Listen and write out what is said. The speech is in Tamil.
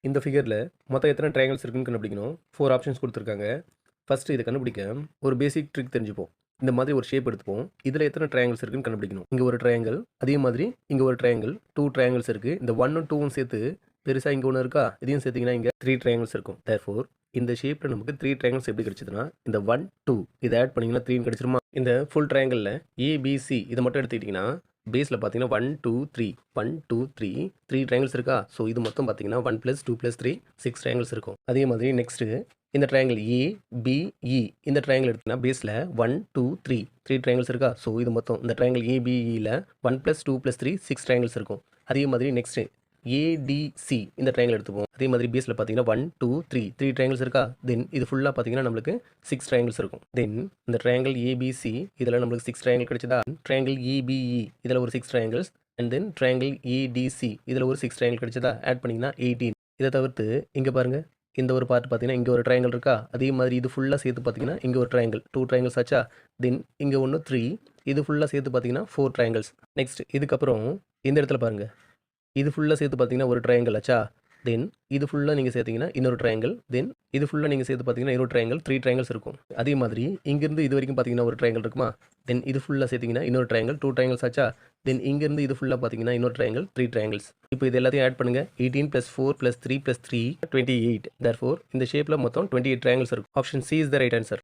இந்த ஃபிகரில் மொத்தம் எத்தனை ட்ரையாங்கிள்ஸ் இருக்குன்னு கண்டுபிடிக்கணும். 4 ஆப்ஷன்ஸ் கொடுத்துருக்காங்க. ஃபஸ்ட்டு இதை கண்டுபிடிக்க ஒரு பேசிக் ட்ரிக் தெரிஞ்சுப்போம். இந்த மாதிரி ஒரு ஷேப் எடுத்துப்போம். இதில் எத்தனை ட்ரையாங்கிள்ஸ் இருக்குன்னு கண்டுபிடிக்கணும். இங்கே ஒரு ட்ரையாங்கிள், அதே மாதிரி இங்கே ஒரு ட்ரையாங்கிள், 2 ட்ரையாங்கிள்ஸ் இருக்குது. இந்த 1ம் 2ம் சேர்த்து பெருசாக இங்கே ஒன்று இருக்கா, இதையும் சேர்த்திங்கன்னா இங்கே 3 ட்ரையாங்கிள்ஸ் இருக்கும். தேர்ஃபோர் இந்த ஷேப்பில் நமக்கு 3 ட்ரையாங்கிள்ஸ் எப்படி கிடச்சிதுன்னா, இந்த 1 2 இதை ஆட் பண்ணிங்கன்னா 3 கிடச்சிருமா. இந்த ஃபுல் ட்ரையாங்கிளில் ஏபிசி இதை மட்டும் எடுத்துக்கிட்டிங்கன்னா பேஸில் பார்த்தீங்கன்னா 1 2 3 1 2 3 3 ட்ரையாங்கிள்ஸ் இருக்கா. ஸோ இது மொத்தம் பார்த்தீங்கன்னா 1 + 2 + 3 6 ட்ரையாங்கிள்ஸ் இருக்கும். அதே மாதிரி நெக்ஸ்ட்டு இந்த ட்ரையாங்கிள் ஏபிஇ இந்த ட்ரையாங்கிள் எடுத்திங்கன்னா பேஸில் 1 2 3 3 ட்ரையாங்கிள்ஸ் இருக்கா. ஸோ இது மொத்தம் இந்த ட்ரையாங்கிள் ஏபிஇயில் 1 + 2 + 3 6 ட்ரையாங்கிள்ஸ் இருக்கும். அதே மாதிரி நெக்ஸ்ட்டு ஏடிசி இந்த ட்ரையாங்கிள் எடுத்துப்போம். அதே மாதிரி பேஸில் பார்த்தீங்கன்னா 1 2 3 3 ட்ரையாங்கிள்ஸ் இருக்கா. தென் இது ஃபுல்லாக பார்த்தீங்கன்னா நம்மளுக்கு 6 ட்ரையாங்கிள்ஸ் இருக்கும். தென் இந்த ட்ரையாங்கிள் ஏபிசி இதில் நம்மளுக்கு 6 ட்ரையாங்கிள் கிடைச்சதா. ட்ரையாங்கிள் ஏபிஇ இதில் ஒரு 6 triangles and then triangle ADC இதில் ஒரு 6 ட்ரையாங்கிள் கிடைச்சதா. ஆட் பண்ணிங்கன்னா 18. இதை தவிர்த்து இங்கே பாருங்கள், இந்த ஒரு பார்ட் பார்த்தீங்கன்னா இங்கே ஒரு ட்ரையாங்கிள் இருக்கா. அதே மாதிரி இது ஃபுல்லாக சேர்த்து பார்த்தீங்கன்னா இங்கே ஒரு ட்ரையாங்கிள் 2 ட்ரையாங்கிள்ஸ் ஆச்சா. தென் இங்கே ஒன்று 3 இது ஃபுல்லாக சேர்த்து பார்த்தீங்கன்னா 4 ட்ரையாங்கிள்ஸ். நெக்ஸ்ட் இதுக்கப்புறம் இந்த இடத்துல பாருங்கள், இது ஃபுல்லாக சேர்த்து பார்த்தீங்கன்னா ஒரு ட்ரையாங்கிள் ஆச்சா. தென் இது ஃபுல்லாக நீங்கள் சேர்த்திங்கன்னா இன்னொரு ட்ரையாங்கிள். தென் இது ஃபுல்லாக நீங்கள் சேர்த்து பார்த்தீங்கன்னா இன்னொரு ட்ரையாங்கிள் 3 ட்ரையாங்கிள்ஸ் இருக்கும். அதே மாதிரி இங்கேருந்து இது வரைக்கும் பார்த்தீங்கன்னா ஒரு ட்ரையாங்கிள் இருக்குமா. தென் இது ஃபுல்லாக சேர்த்திங்கன்னா இன்னொரு ட்ரையாங்கிள் 2 ட்ரையாங்கிள்ஸ் ஆச்சா. தென் இங்கேருந்து இது ஃபுல்லாக பார்த்தீங்கன்னா இன்னொரு ட்ரையாங்கிள் 3 ட்ரையாங்கிள்ஸ். இப்போ இது எல்லாத்தையும் ஆட் பண்ணுங்கள். 18 + 4 + 3 + 3 28. தேர்ஃபோர் இந்த ஷேப்பில் மொத்தம் 28 ட்ரையாங்கிள்ஸ் இருக்கும். Option C is the right answer.